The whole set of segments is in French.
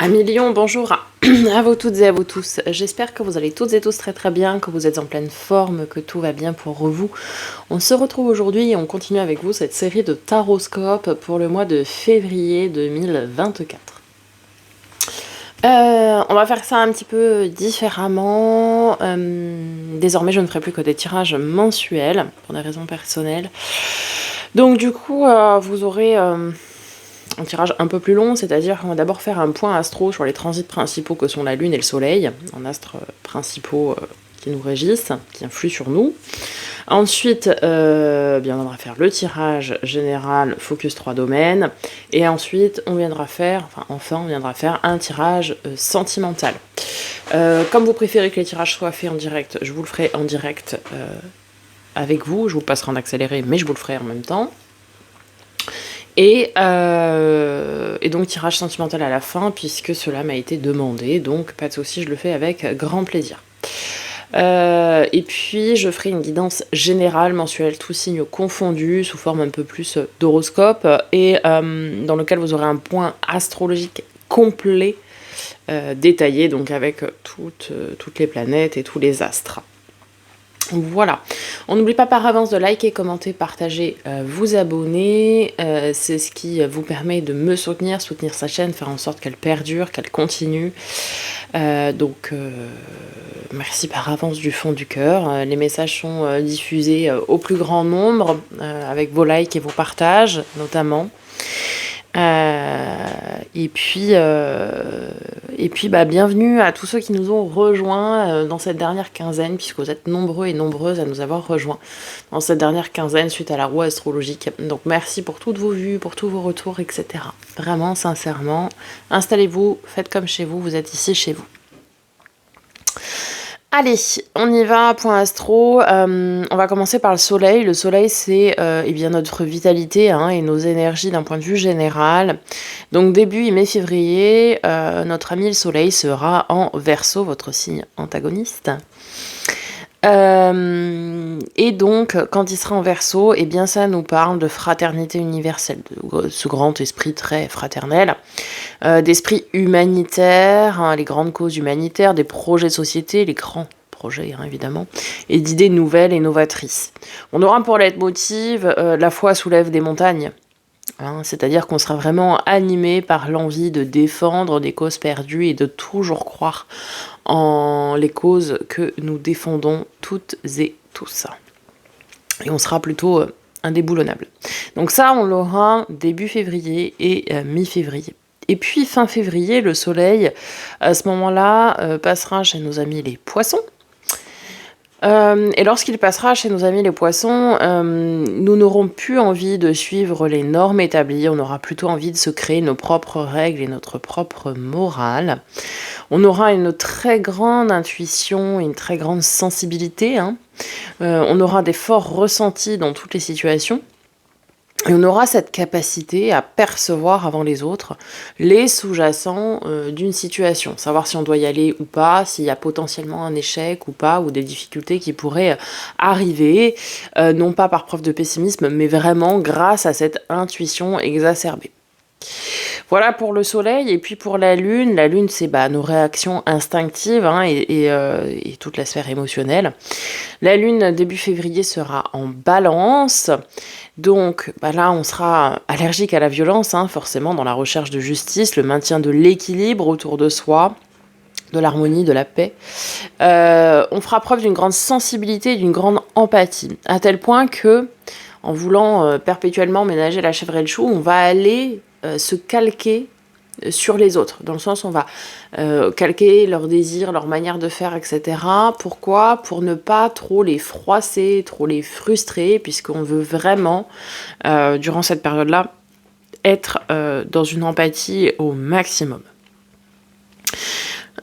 Amis Lion, bonjour à vous toutes et à vous tous. J'espère que vous allez toutes et tous très très bien, que vous êtes en pleine forme, que tout va bien pour vous. On se retrouve aujourd'hui et on continue avec vous cette série de taroscopes pour le mois de février 2024. On va faire ça un petit peu différemment. Désormais, je ne ferai plus que des tirages mensuels pour des raisons personnelles. Donc du coup, vous aurez un tirage un peu plus long, c'est-à-dire qu'on va d'abord faire un point astro sur les transits principaux que sont la Lune et le Soleil, en astres principaux qui nous régissent, qui influent sur nous. Ensuite, on viendra faire le tirage général Focus 3 domaines, et ensuite on viendra faire un tirage sentimental. Comme vous préférez que les tirages soient faits en direct, je vous le ferai en direct avec vous, je vous le passerai en accéléré, mais je vous le ferai en même temps. Et donc tirage sentimental à la fin, puisque cela m'a été demandé, donc pas de souci, je le fais avec grand plaisir. Et puis je ferai une guidance générale mensuelle, tous signes confondus, sous forme un peu plus d'horoscope, et dans lequel vous aurez un point astrologique complet, détaillé, donc avec toutes les planètes et tous les astres. Voilà, on n'oublie pas par avance de liker, commenter, partager, vous abonner, c'est ce qui vous permet de me soutenir sa chaîne, faire en sorte qu'elle perdure, qu'elle continue. Merci par avance du fond du cœur. Les messages sont diffusés au plus grand nombre, avec vos likes et vos partages notamment. Et puis bienvenue à tous ceux qui nous ont rejoints dans cette dernière quinzaine, puisque vous êtes nombreux et nombreuses à nous avoir rejoints dans cette dernière quinzaine suite à la roue astrologique. Donc merci pour toutes vos vues, pour tous vos retours, etc. Vraiment, sincèrement, installez-vous, faites comme chez vous, vous êtes ici chez vous. Allez, on y va, point astro. On va commencer par le soleil. Le soleil, c'est notre vitalité et nos énergies d'un point de vue général. Donc début mai-février, notre ami le soleil sera en Verseau, votre signe antagoniste. Et donc, quand il sera en Verseau, ça nous parle de fraternité universelle, de ce grand esprit très fraternel, d'esprit humanitaire, les grandes causes humanitaires, des projets de société, les grands projets évidemment, et d'idées nouvelles et novatrices. On aura pour leitmotiv la foi soulève des montagnes. C'est-à-dire qu'on sera vraiment animé par l'envie de défendre des causes perdues et de toujours croire en les causes que nous défendons toutes et tous. Et on sera plutôt indéboulonnable. Donc ça, on l'aura début février et mi-février. Et puis fin février, le soleil, à ce moment-là, passera chez nos amis les poissons. Et lorsqu'il passera chez nos amis les poissons, nous n'aurons plus envie de suivre les normes établies, on aura plutôt envie de se créer nos propres règles et notre propre morale. On aura une très grande intuition, une très grande sensibilité. On aura des forts ressentis dans toutes les situations. Et on aura cette capacité à percevoir avant les autres les sous-jacents d'une situation. Savoir si on doit y aller ou pas, s'il y a potentiellement un échec ou pas, ou des difficultés qui pourraient arriver, non pas par preuve de pessimisme, mais vraiment grâce à cette intuition exacerbée. Voilà pour le soleil. Et puis pour la lune c'est nos réactions instinctives et toute la sphère émotionnelle. La lune début février sera en balance. Donc là on sera allergique à la violence, forcément dans la recherche de justice, le maintien de l'équilibre autour de soi, de l'harmonie, de la paix. On fera preuve d'une grande sensibilité, d'une grande empathie, à tel point que, en voulant perpétuellement ménager la chèvre et le chou, on va aller se calquer sur les autres, dans le sens où on va calquer leurs désirs, leur manière de faire, etc. Pourquoi ? Pour ne pas trop les froisser, trop les frustrer, puisqu'on veut vraiment, durant cette période-là, être dans une empathie au maximum.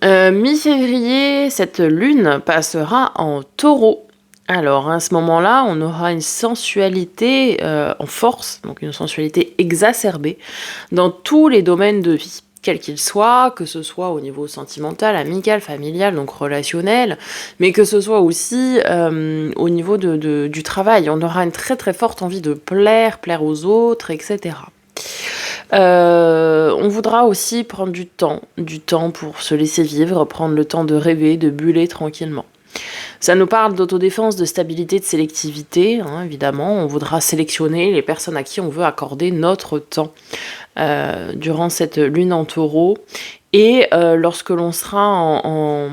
Mi-février, cette lune passera en taureau. Alors, à ce moment-là, on aura une sensualité en force, donc une sensualité exacerbée dans tous les domaines de vie, quels qu'ils soient, que ce soit au niveau sentimental, amical, familial, donc relationnel, mais que ce soit aussi au niveau du travail. On aura une très très forte envie de plaire aux autres, etc. On voudra aussi prendre du temps pour se laisser vivre, prendre le temps de rêver, de buller tranquillement. Ça nous parle d'autodéfense, de stabilité, de sélectivité, hein, évidemment. On voudra sélectionner les personnes à qui on veut accorder notre temps durant cette lune en taureau. Et lorsque l'on sera en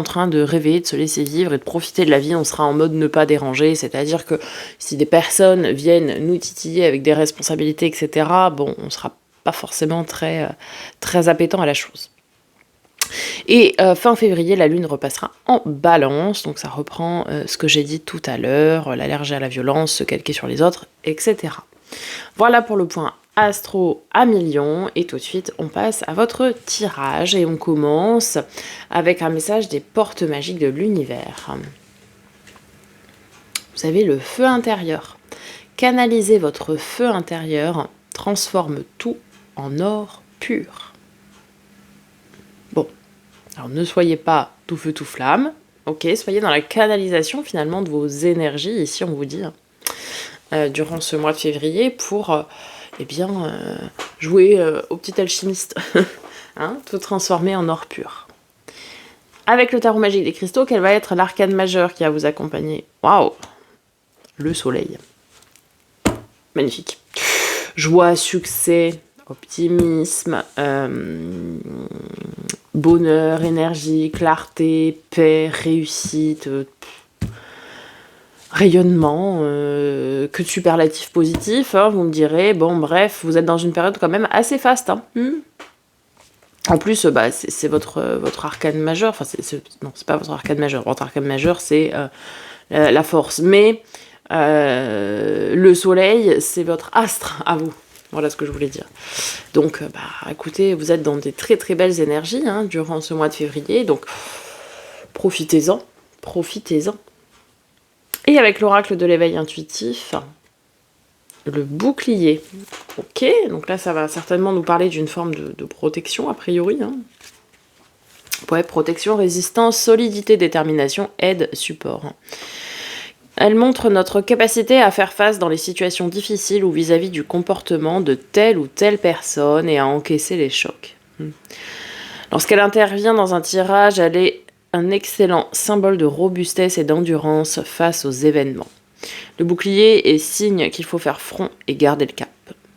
train de rêver, de se laisser vivre et de profiter de la vie, on sera en mode ne pas déranger, c'est-à-dire que si des personnes viennent nous titiller avec des responsabilités, etc., bon, on sera pas forcément très appétant à la chose. Et fin février, la lune repassera en balance, donc ça reprend ce que j'ai dit tout à l'heure, l'allergie à la violence, se calquer sur les autres, etc. Voilà pour le point astro à millions, et tout de suite on passe à votre tirage et on commence avec un message des portes magiques de l'univers. Vous avez le feu intérieur. Canalisez votre feu intérieur, transforme tout en or pur. Bon, alors ne soyez pas tout feu tout flamme, ok, soyez dans la canalisation finalement de vos énergies, ici on vous dit, durant ce mois de février pour jouer au petit alchimiste, hein, tout transformer en or pur. Avec le tarot magique des cristaux, quel va être l'arcane majeur qui va vous accompagner? Waouh! Le soleil. Magnifique. Joie, succès, optimisme, bonheur, énergie, clarté, paix, réussite, rayonnement, que de superlatifs positifs, hein, vous me direz. Bon, bref, vous êtes dans une période quand même assez faste. Hein. En plus, c'est votre arcane majeur. Enfin, non, c'est pas votre arcane majeur. Votre arcane majeur, c'est la force. Mais le soleil, c'est votre astre à vous. Voilà ce que je voulais dire. Donc, écoutez, vous êtes dans des très très belles énergies hein, durant ce mois de février. Donc, profitez-en. Profitez-en. Et avec l'oracle de l'éveil intuitif, le bouclier. Ok, donc là, ça va certainement nous parler d'une forme de protection, a priori. Hein. Ouais, protection, résistance, solidité, détermination, aide, support. Elle montre notre capacité à faire face dans les situations difficiles ou vis-à-vis du comportement de telle ou telle personne et à encaisser les chocs. Lorsqu'elle intervient dans un tirage, elle est un excellent symbole de robustesse et d'endurance face aux événements. Le bouclier est signe qu'il faut faire front et garder le cap.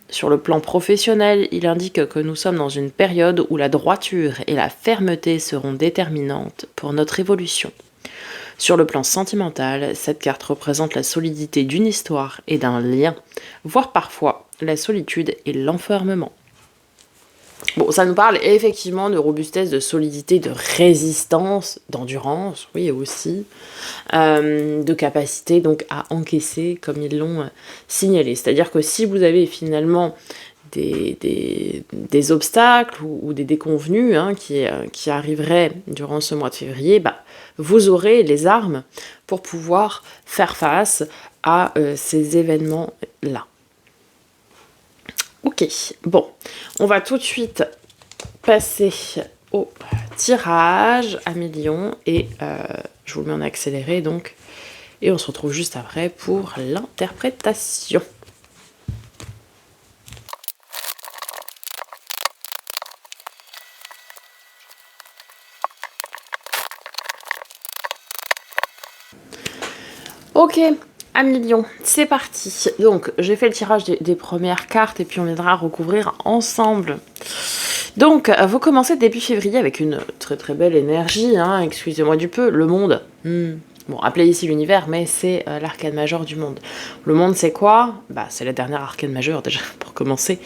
Sur le plan professionnel, il indique que nous sommes dans une période où la droiture et la fermeté seront déterminantes pour notre évolution. Sur le plan sentimental, cette carte représente la solidité d'une histoire et d'un lien, voire parfois la solitude et l'enfermement. Bon, ça nous parle effectivement de robustesse, de solidité, de résistance, d'endurance, oui aussi, de capacité donc à encaisser comme ils l'ont signalé. C'est-à-dire que si vous avez finalement des obstacles ou des déconvenues hein, qui arriveraient durant ce mois de février, vous aurez les armes pour pouvoir faire face à ces événements-là. Ok, bon, on va tout de suite passer au tirage à millions et je vous le mets en accéléré donc et on se retrouve juste après pour l'interprétation. Ok, à millions, c'est parti. Donc, j'ai fait le tirage des premières cartes et puis on viendra recouvrir ensemble. Donc, vous commencez début février avec une très très belle énergie, hein, excusez-moi du peu, le monde. Bon, appelé ici l'univers, mais c'est l'arcane majeur du monde. Le monde, c'est quoi? C'est la dernière arcane majeure déjà, pour commencer.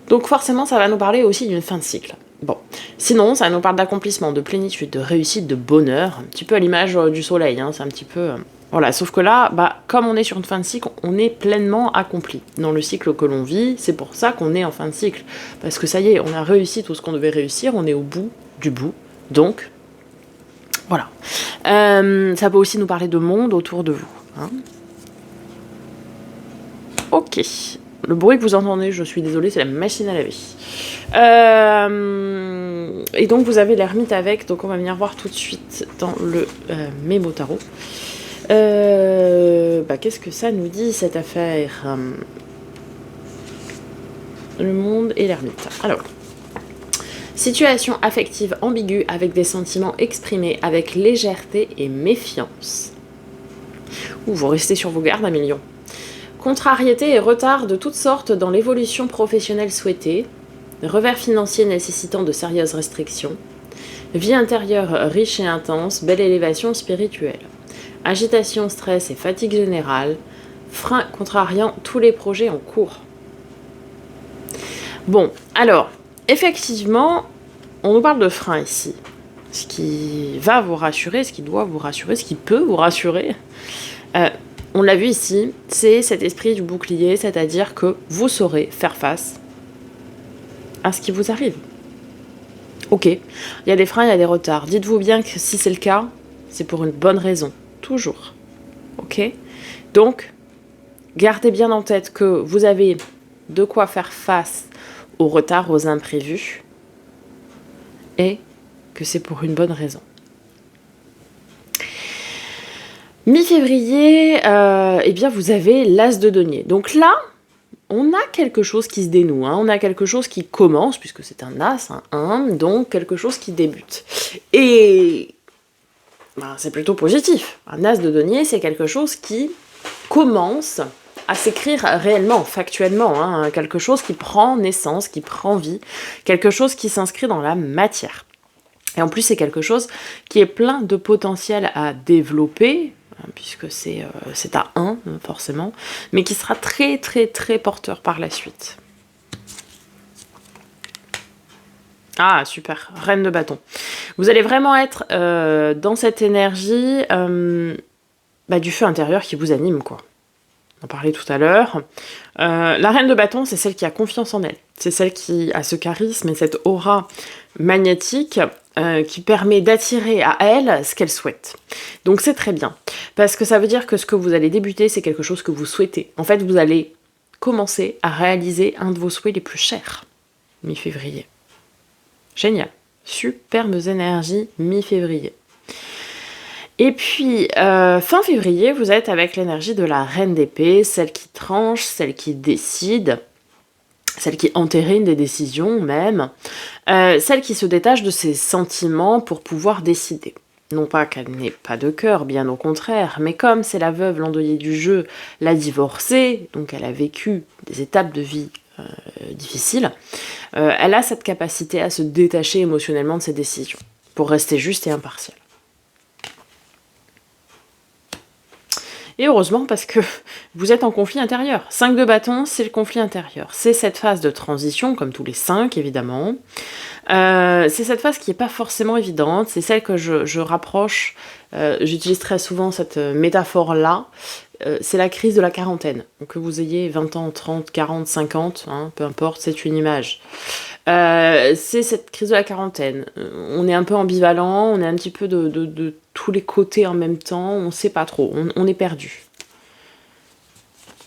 Donc forcément, ça va nous parler aussi d'une fin de cycle. Bon, sinon, ça nous parle d'accomplissement, de plénitude, de réussite, de bonheur, un petit peu à l'image du soleil, hein, c'est un petit peu... Voilà, sauf que là, comme on est sur une fin de cycle, on est pleinement accompli dans le cycle que l'on vit. C'est pour ça qu'on est en fin de cycle. Parce que ça y est, on a réussi tout ce qu'on devait réussir, on est au bout du bout. Donc, voilà. Ça peut aussi nous parler de monde autour de vous. Hein. Ok. Le bruit que vous entendez, je suis désolée, c'est la machine à laver. Et donc, vous avez l'ermite avec, donc on va venir voir tout de suite dans le mémo tarot. Qu'est-ce que ça nous dit cette affaire? le monde et l'ermite. Alors, situation affective ambiguë avec des sentiments exprimés avec légèreté et méfiance. Ou vous restez sur vos gardes, un million. Contrariété et retard de toutes sortes dans l'évolution professionnelle souhaitée. Revers financier nécessitant de sérieuses restrictions. Vie intérieure riche et intense, belle élévation spirituelle. Agitation, stress et fatigue générale. Frein contrariant tous les projets en cours. Bon, alors, effectivement, on nous parle de frein ici. Ce qui va vous rassurer, ce qui doit vous rassurer, ce qui peut vous rassurer. On l'a vu ici, c'est cet esprit du bouclier, c'est-à-dire que vous saurez faire face à ce qui vous arrive. Ok, il y a des freins, il y a des retards. Dites-vous bien que si c'est le cas, c'est pour une bonne raison. Toujours. Ok ? Donc, gardez bien en tête que vous avez de quoi faire face aux retards, aux imprévus, et que c'est pour une bonne raison. Mi-février, eh bien vous avez l'as de denier. Donc là, on a quelque chose qui se dénoue, on a quelque chose qui commence, puisque c'est un as, un 1, donc quelque chose qui débute. Et c'est plutôt positif. Un as de denier, c'est quelque chose qui commence à s'écrire réellement, factuellement, quelque chose qui prend naissance, qui prend vie, quelque chose qui s'inscrit dans la matière. Et en plus, c'est quelque chose qui est plein de potentiel à développer, puisque c'est à 1, forcément, mais qui sera très, très, très porteur par la suite. Ah, super, reine de bâton. Vous allez vraiment être dans cette énergie du feu intérieur qui vous anime, quoi. On en parlait tout à l'heure. La reine de bâton, c'est celle qui a confiance en elle. C'est celle qui a ce charisme et cette aura magnétique qui permet d'attirer à elle ce qu'elle souhaite. Donc c'est très bien. Parce que ça veut dire que ce que vous allez débuter, c'est quelque chose que vous souhaitez. En fait, vous allez commencer à réaliser un de vos souhaits les plus chers. Mi-février. Génial. Superbes énergies mi-février. Et puis, fin février, vous êtes avec l'énergie de la reine d'épée, celle qui tranche, celle qui décide, celle qui entérine des décisions même, celle qui se détache de ses sentiments pour pouvoir décider. Non pas qu'elle n'ait pas de cœur, bien au contraire, mais comme c'est la veuve, l'endeuillée du jeu, la divorcée, donc elle a vécu des étapes de vie difficiles, elle a cette capacité à se détacher émotionnellement de ses décisions, pour rester juste et impartiale. Et heureusement, parce que vous êtes en conflit intérieur. 5 de bâton, c'est le conflit intérieur. C'est cette phase de transition, comme tous les 5, évidemment. C'est cette phase qui n'est pas forcément évidente. C'est celle que je rapproche. J'utilise très souvent cette métaphore-là. C'est la crise de la quarantaine. Donc, que vous ayez 20 ans, 30, 40, 50, peu importe, c'est une image. C'est cette crise de la quarantaine. On est un peu ambivalent, on est un petit peu de tous les côtés en même temps, on sait pas trop, on est perdu.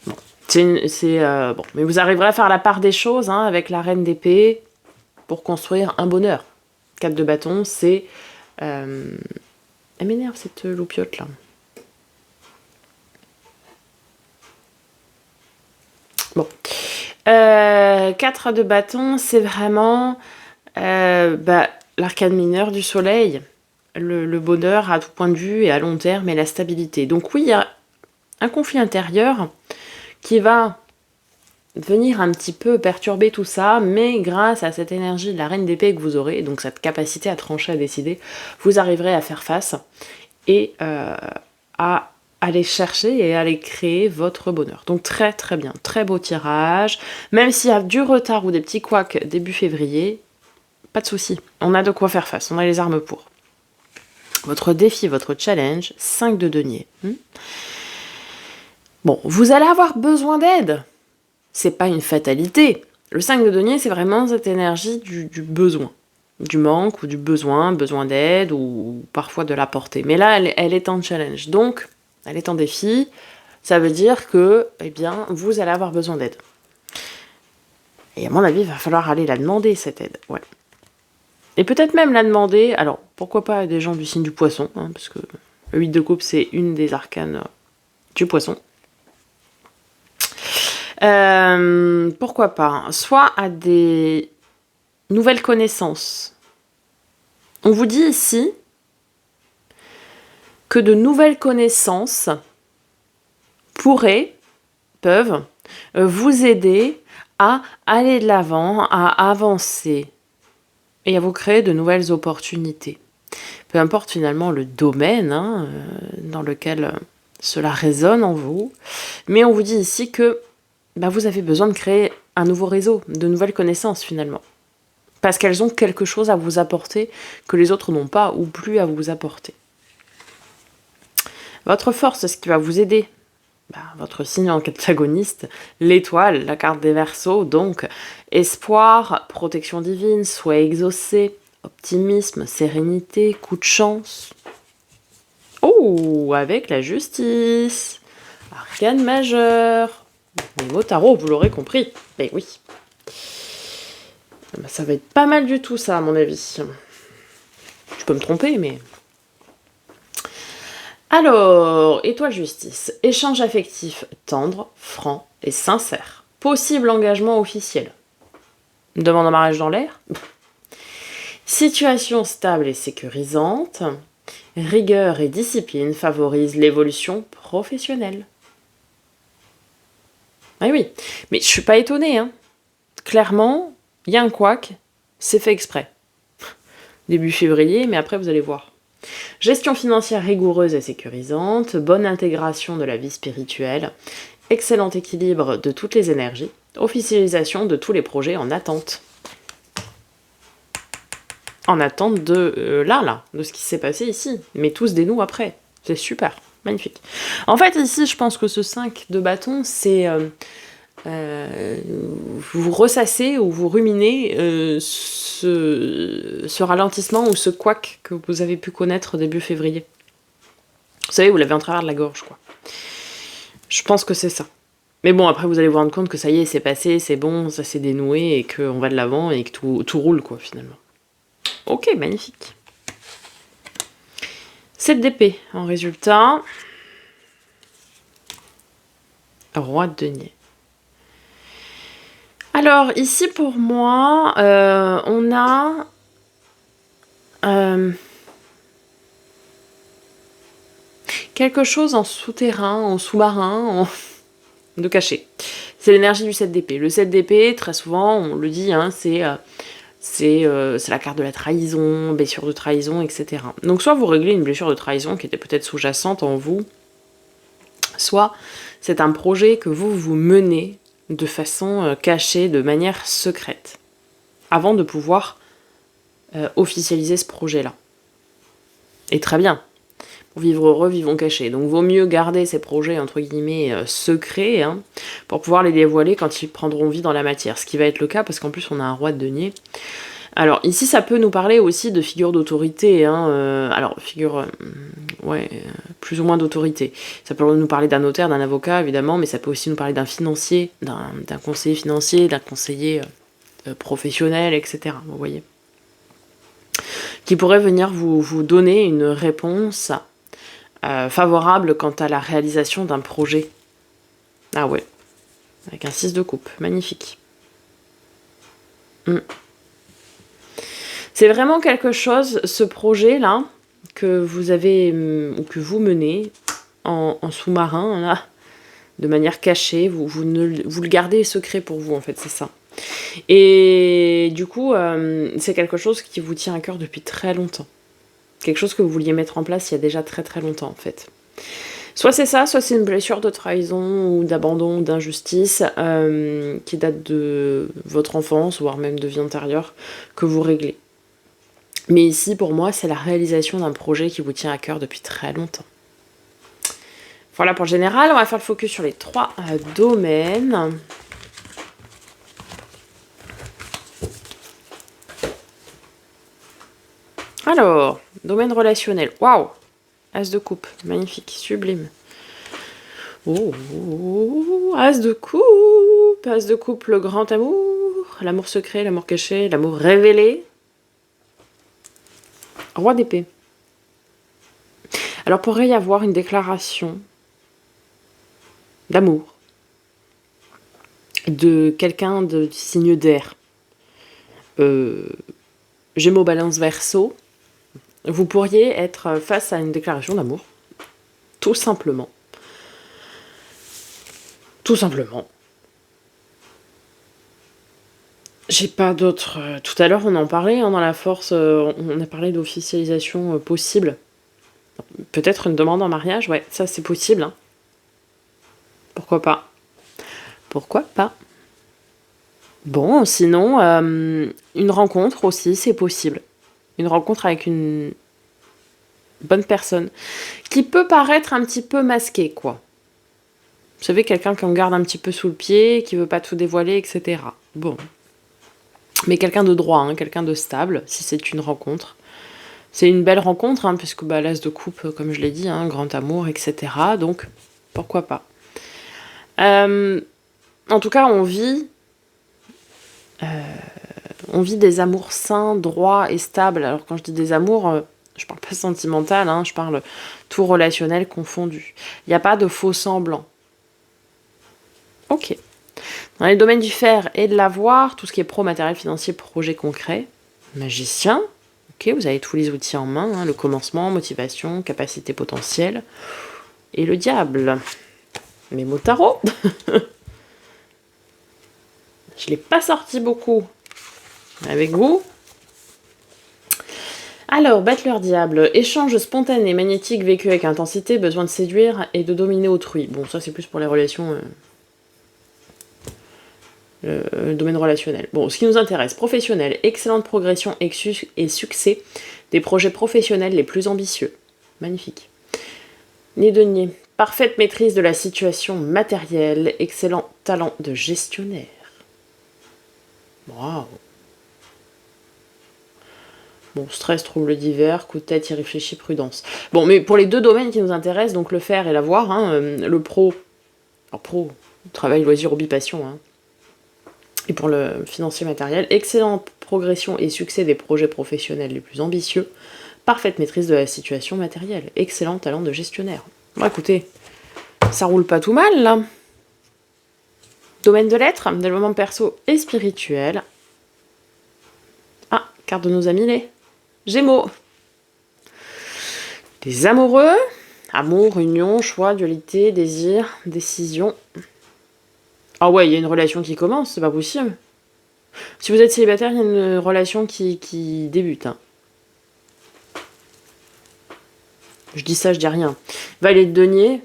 Bon, bon, mais vous arriverez à faire la part des choses avec la reine d'épée pour construire un bonheur. 4 de bâton, c'est... Elle m'énerve cette loupiote là. Bon. 4 de bâton, c'est vraiment l'arcane mineur du soleil, le bonheur à tout point de vue et à long terme et la stabilité. Donc oui, il y a un conflit intérieur qui va venir un petit peu perturber tout ça, mais grâce à cette énergie de la reine d'épée que vous aurez, donc cette capacité à trancher, à décider, vous arriverez à faire face et à aller chercher et aller créer votre bonheur. Donc très très bien, très beau tirage. Même s'il y a du retard ou des petits couacs début février, pas de souci. On a de quoi faire face, on a les armes pour. Votre défi, votre challenge, 5 de denier. Bon, vous allez avoir besoin d'aide. C'est pas une fatalité. Le 5 de denier, c'est vraiment cette énergie du besoin. Du manque ou du besoin d'aide ou parfois de la portée. Mais là, elle est en challenge. Donc, elle est en défi, ça veut dire que, vous allez avoir besoin d'aide. Et à mon avis, il va falloir aller la demander, cette aide. Ouais. Et peut-être même la demander, alors, pourquoi pas à des gens du signe du poisson, parce que le 8 de coupe, c'est une des arcanes du poisson. Pourquoi pas? Soit à des nouvelles connaissances. On vous dit ici que de nouvelles connaissances peuvent vous aider à aller de l'avant, à avancer et à vous créer de nouvelles opportunités. Peu importe finalement le domaine dans lequel cela résonne en vous, mais on vous dit ici que vous avez besoin de créer un nouveau réseau, de nouvelles connaissances finalement. Parce qu'elles ont quelque chose à vous apporter que les autres n'ont pas ou plus à vous apporter. Votre force, c'est ce qui va vous aider. Votre signe antagoniste, l'étoile, la carte des Verseaux, donc espoir, protection divine, souhait exaucé, optimisme, sérénité, coup de chance. Oh, avec la justice, arcane majeur. Niveau tarot, vous l'aurez compris. Mais oui. Ça va être pas mal du tout, ça, à mon avis. Je peux me tromper, mais... Alors, étoile justice. Échange affectif tendre, franc et sincère. Possible engagement officiel. Demande en mariage dans l'air. Situation stable et sécurisante. Rigueur et discipline favorisent l'évolution professionnelle. Ah oui, mais je suis pas étonnée. Clairement, il y a un couac, c'est fait exprès. Début février, mais après vous allez voir. Gestion financière rigoureuse et sécurisante, bonne intégration de la vie spirituelle, excellent équilibre de toutes les énergies, officialisation de tous les projets en attente. En attente de de ce qui s'est passé ici. Mais tout se dénoue après. C'est super, magnifique. En fait, ici, je pense que ce 5 de bâton, c'est... vous ressassez ou vous ruminez ce ralentissement ou ce couac que vous avez pu connaître début février. Vous savez, vous l'avez en travers de la gorge, quoi. Je pense que c'est ça. Mais bon, après, vous allez vous rendre compte que ça y est, c'est passé, c'est bon, ça s'est dénoué, et qu'on va de l'avant, et que tout roule, quoi, finalement. Ok, magnifique. 7 d'épée en résultat. Roi de denier. Alors, ici, pour moi, on a... quelque chose en souterrain, en sous-marin, de caché. C'est l'énergie du 7 d'épée. Le 7 d'épée, très souvent, on le dit, c'est la carte de la trahison, blessure de trahison, etc. Donc soit vous réglez une blessure de trahison qui était peut-être sous-jacente en vous, soit c'est un projet que vous menez de façon cachée, de manière secrète, avant de pouvoir officialiser ce projet-là. Et très bien. Pour vivre heureux, vivons cachés. Donc vaut mieux garder ces projets, entre guillemets, secrets, pour pouvoir les dévoiler quand ils prendront vie dans la matière. Ce qui va être le cas, parce qu'en plus on a un roi de denier. Alors ici, ça peut nous parler aussi de figures d'autorité. Alors, plus ou moins d'autorité. Ça peut nous parler d'un notaire, d'un avocat, évidemment, mais ça peut aussi nous parler d'un financier, d'un conseiller financier, d'un conseiller professionnel, etc. Vous voyez, qui pourrait venir vous donner une réponse favorable quant à la réalisation d'un projet. Ah ouais, avec un 6 de coupe, magnifique. C'est vraiment quelque chose, ce projet-là, que vous avez, ou que vous menez en sous-marin, là, de manière cachée, vous le gardez secret pour vous, en fait, c'est ça. Et du coup, c'est quelque chose qui vous tient à cœur depuis très longtemps. Quelque chose que vous vouliez mettre en place il y a déjà très très longtemps, en fait. Soit c'est ça, soit c'est une blessure de trahison ou d'abandon, d'injustice qui date de votre enfance, voire même de vie antérieure, que vous réglez. Mais ici, pour moi, c'est la réalisation d'un projet qui vous tient à cœur depuis très longtemps. Voilà pour le général, on va faire le focus sur les 3 domaines. Alors, domaine relationnel. Waouh! As de coupe, magnifique, sublime. Oh, as de coupe, as de coupe, le grand amour, l'amour secret, l'amour caché, l'amour révélé. Roi d'épée. Alors pourrait y avoir une déclaration d'amour de quelqu'un de signe d'air. Gémeaux, Balance, Verseau, vous pourriez être face à une déclaration d'amour. Tout simplement. Tout simplement. J'ai pas d'autres... Tout à l'heure, on en parlait hein, dans la force. On a parlé d'officialisation possible. Peut-être une demande en mariage, ouais, ça c'est possible. Hein. Pourquoi pas? Pourquoi pas? Bon, sinon, une rencontre aussi, c'est possible. Une rencontre avec une bonne personne. Qui peut paraître un petit peu masquée, quoi. Vous savez, quelqu'un qu'on garde un petit peu sous le pied, qui veut pas tout dévoiler, etc. Bon. Mais quelqu'un de droit, hein, quelqu'un de stable, si c'est une rencontre. C'est une belle rencontre, hein, puisque bah, l'as de coupe, comme je l'ai dit, hein, grand amour, etc. Donc, pourquoi pas. En tout cas, on vit des amours sains, droits et stables. Alors quand je dis des amours, je parle pas sentimental, hein, je parle tout relationnel confondu. Il n'y a pas de faux semblants. Ok. Dans les domaines du fer et de l'avoir, tout ce qui est pro, matériel, financier, projet concret, magicien, ok, vous avez tous les outils en main, hein, le commencement, motivation, capacité potentielle, et le diable. Mémo tarot. Je l'ai pas sorti beaucoup. Avec vous. Alors, battleur diable, échange spontané, magnétique, vécu avec intensité, besoin de séduire et de dominer autrui. Bon, ça c'est plus pour les relations... le domaine relationnel. Bon, ce qui nous intéresse, professionnel, excellente progression et succès des projets professionnels les plus ambitieux. Magnifique. Nez de nez, parfaite maîtrise de la situation matérielle, excellent talent de gestionnaire. Waouh. Bon, stress, troubles divers, coup de tête, irréfléchi, prudence. Bon, mais pour les deux domaines qui nous intéressent, donc le faire et l'avoir, hein, le pro, alors pro, travail, loisir, hobby, passion, hein, et pour le financier matériel, excellente progression et succès des projets professionnels les plus ambitieux, parfaite maîtrise de la situation matérielle, excellent talent de gestionnaire. Bon, écoutez, ça roule pas tout mal, là. Domaine de l'être, développement perso et spirituel. Ah, carte de nos amis, les Gémeaux. Les amoureux, amour, union, choix, dualité, désir, décision. Ah ouais, il y a une relation qui commence, c'est pas possible. Si vous êtes célibataire, il y a une relation qui débute. Hein. Je dis ça, je dis rien. Valet de denier,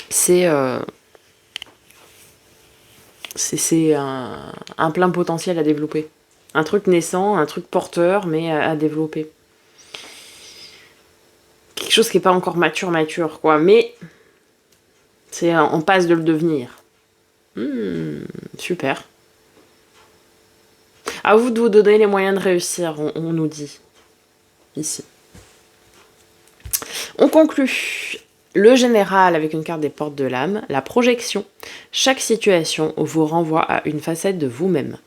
c'est un plein potentiel à développer. Un truc naissant, un truc porteur, mais à développer. Quelque chose qui n'est pas encore mature, quoi. Mais c'est en passe de le devenir. Super. À vous de vous donner les moyens de réussir, on nous dit. Ici. On conclut. Le général avec une carte des portes de l'âme. La projection. Chaque situation vous renvoie à une facette de vous-même.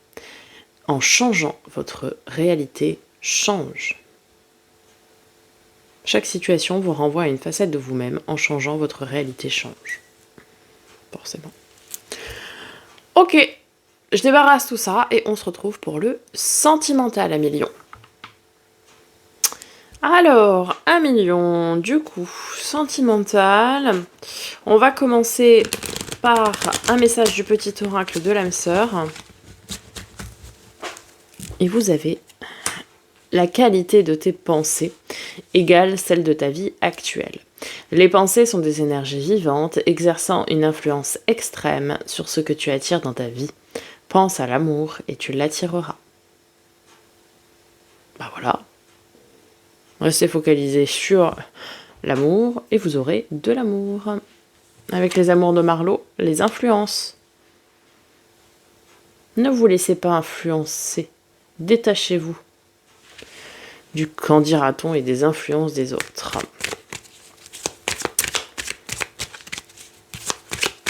En changeant, votre réalité change. Chaque situation vous renvoie à une facette de vous-même. En changeant, votre réalité change. Forcément. Ok, je débarrasse tout ça et on se retrouve pour le sentimental, 1 million. Alors, 1 million, du coup, sentimental. On va commencer par un message du petit oracle de l'âme sœur. Et vous avez la qualité de tes pensées égale celle de ta vie actuelle. Les pensées sont des énergies vivantes exerçant une influence extrême sur ce que tu attires dans ta vie. Pense à l'amour et tu l'attireras. Bah voilà. Restez focalisé sur l'amour et vous aurez de l'amour. Avec les amours de Marlowe, les influences. Ne vous laissez pas influencer. Détachez-vous du qu'en dira-t-on et des influences des autres.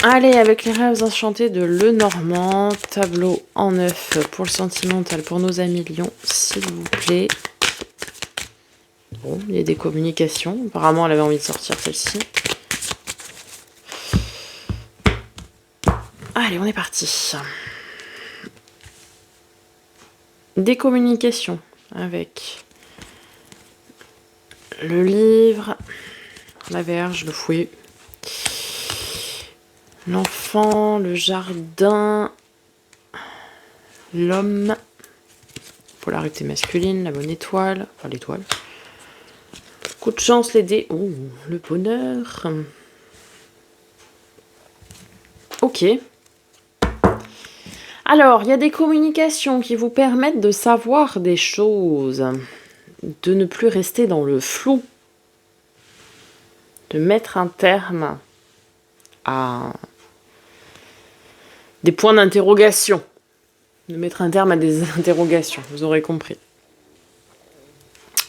Allez, avec les rêves enchantés de Lenormand, tableau en 9 pour le sentimental pour nos amis Lion, s'il vous plaît. Bon, il y a des communications. Apparemment, elle avait envie de sortir celle-ci. Allez, on est parti. Des communications avec le livre, la Vierge, le fouet, l'enfant, le jardin, l'homme, polarité masculine, la bonne étoile, enfin l'étoile. Coup de chance, les dés. Oh, le bonheur. Ok. Alors, il y a des communications qui vous permettent de savoir des choses, de ne plus rester dans le flou, de mettre un terme à des points d'interrogation, de mettre un terme à des interrogations, vous aurez compris.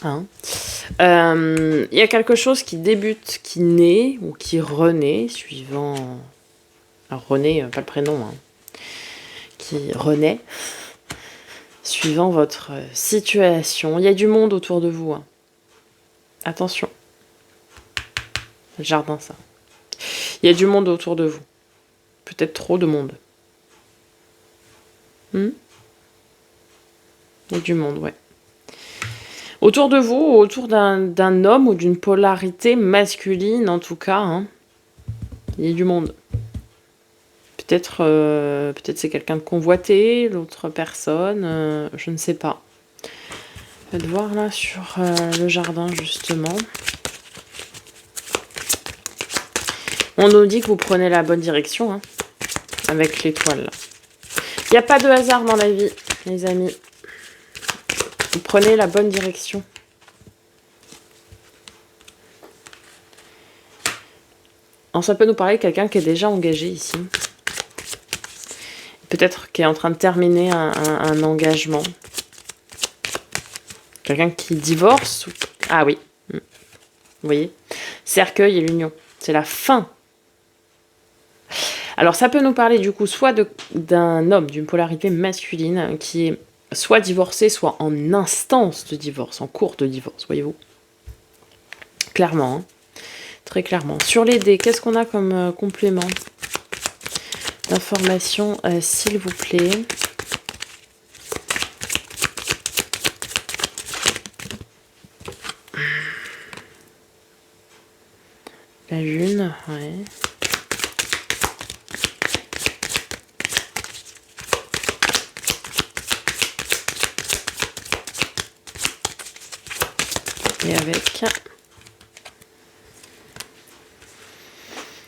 Hein, y a quelque chose qui débute, qui naît ou qui renaît, suivant... Alors renaît, pas le prénom, hein. Qui renaît, suivant votre situation. Il y a du monde autour de vous. Hein. Attention. Le jardin, ça. Il y a du monde autour de vous. Peut-être trop de monde. Il y a du monde, ouais. Autour de vous, autour d'un homme ou d'une polarité masculine, en tout cas, hein, il y a du monde. Peut-être c'est quelqu'un de convoité, l'autre personne, je ne sais pas. Faites voir là sur le jardin, justement. On nous dit que vous prenez la bonne direction, hein, avec l'étoile. Il n'y a pas de hasard dans la vie, les amis. Vous prenez la bonne direction. Alors, ça peut nous parler de quelqu'un qui est déjà engagé ici. Peut-être qui est en train de terminer un engagement. Quelqu'un qui divorce. Ah oui. Vous voyez, cercueil et l'union. C'est la fin. Alors, ça peut nous parler du coup soit d'un homme d'une polarité masculine qui est soit divorcé, soit en instance de divorce, en cours de divorce, voyez-vous. Clairement, hein. Très clairement. Sur les dés, qu'est-ce qu'on a comme complément d'information, s'il vous plaît? La lune, ouais. Et avec...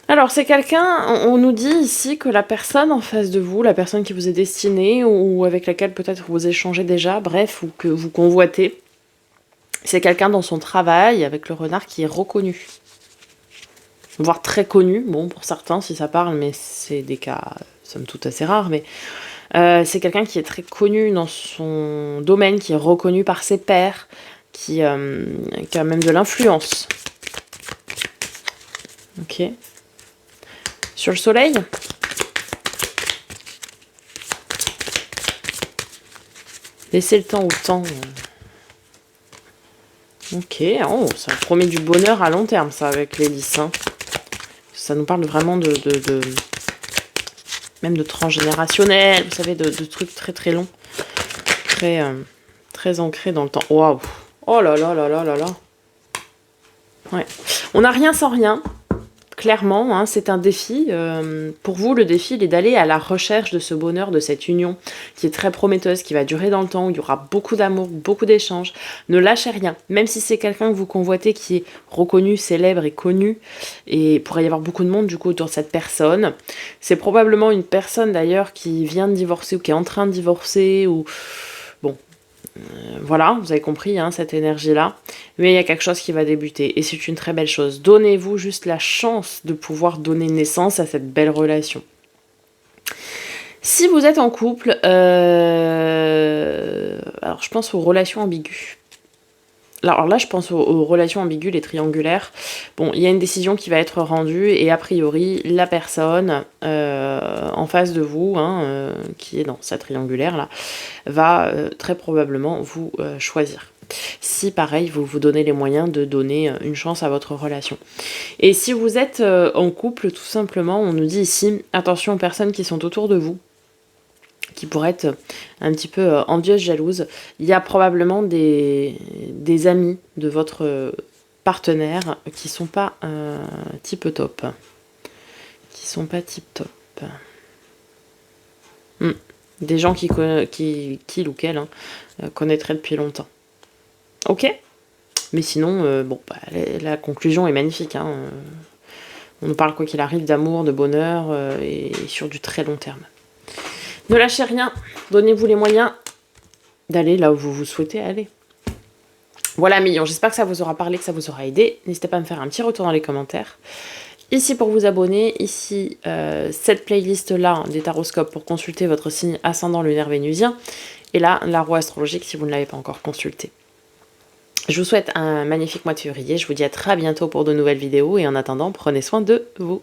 Alors, c'est quelqu'un, on nous dit ici que la personne en face de vous, la personne qui vous est destinée ou avec laquelle peut-être vous échangez déjà, bref, ou que vous convoitez, c'est quelqu'un dans son travail avec le renard qui est reconnu. Voire très connu, bon, pour certains, si ça parle, mais c'est des cas, somme toute, assez rares, mais c'est quelqu'un qui est très connu dans son domaine, qui est reconnu par ses pairs, qui a même de l'influence. Ok. Sur le soleil, laissez le temps au temps. Ok, oh, ça promet du bonheur à long terme, ça, avec l'hélice. Hein. Ça nous parle vraiment même de transgénérationnel, vous savez, de trucs très très longs, très ancrés dans le temps. Waouh! Oh là là là là là là! Ouais. On n'a rien sans rien. Clairement, hein, c'est un défi. Pour vous, le défi, il est d'aller à la recherche de ce bonheur, de cette union qui est très prometteuse, qui va durer dans le temps, où il y aura beaucoup d'amour, beaucoup d'échanges. Ne lâchez rien, même si c'est quelqu'un que vous convoitez qui est reconnu, célèbre et connu, et il pourrait y avoir beaucoup de monde du coup autour de cette personne. C'est probablement une personne d'ailleurs qui vient de divorcer ou qui est en train de divorcer, ou... Bon, voilà, vous avez compris, hein, cette énergie-là. Mais il y a quelque chose qui va débuter et c'est une très belle chose. Donnez-vous juste la chance de pouvoir donner naissance à cette belle relation. Si vous êtes en couple, alors je pense aux relations ambiguës. Alors là, je pense aux relations ambiguës, les triangulaires. Bon, il y a une décision qui va être rendue et a priori, la personne en face de vous, hein, qui est dans sa triangulaire là, va très probablement vous choisir. si pareil, vous vous donnez les moyens de donner une chance à votre relation. Et si vous êtes en couple, tout simplement, on nous dit ici, attention aux personnes qui sont autour de vous, qui pourraient être un petit peu envieuses, jalouses. Il y a probablement des amis de votre partenaire qui sont pas tip top. Qui sont pas tip top. Des gens qui ou qu'elle connaîtraient depuis longtemps. Ok. Mais sinon, bon, bah, la conclusion est magnifique. On nous parle quoi qu'il arrive d'amour, de bonheur et sur du très long terme. Ne lâchez rien, donnez-vous les moyens d'aller là où vous souhaitez aller. Voilà, millions, j'espère que ça vous aura parlé, que ça vous aura aidé. N'hésitez pas à me faire un petit retour dans les commentaires. Ici pour vous abonner, ici cette playlist-là des taroscopes pour consulter votre signe ascendant lunaire vénusien. Et là, la roue astrologique si vous ne l'avez pas encore consultée. Je vous souhaite un magnifique mois de février. Je vous dis à très bientôt pour de nouvelles vidéos. Et en attendant, prenez soin de vous.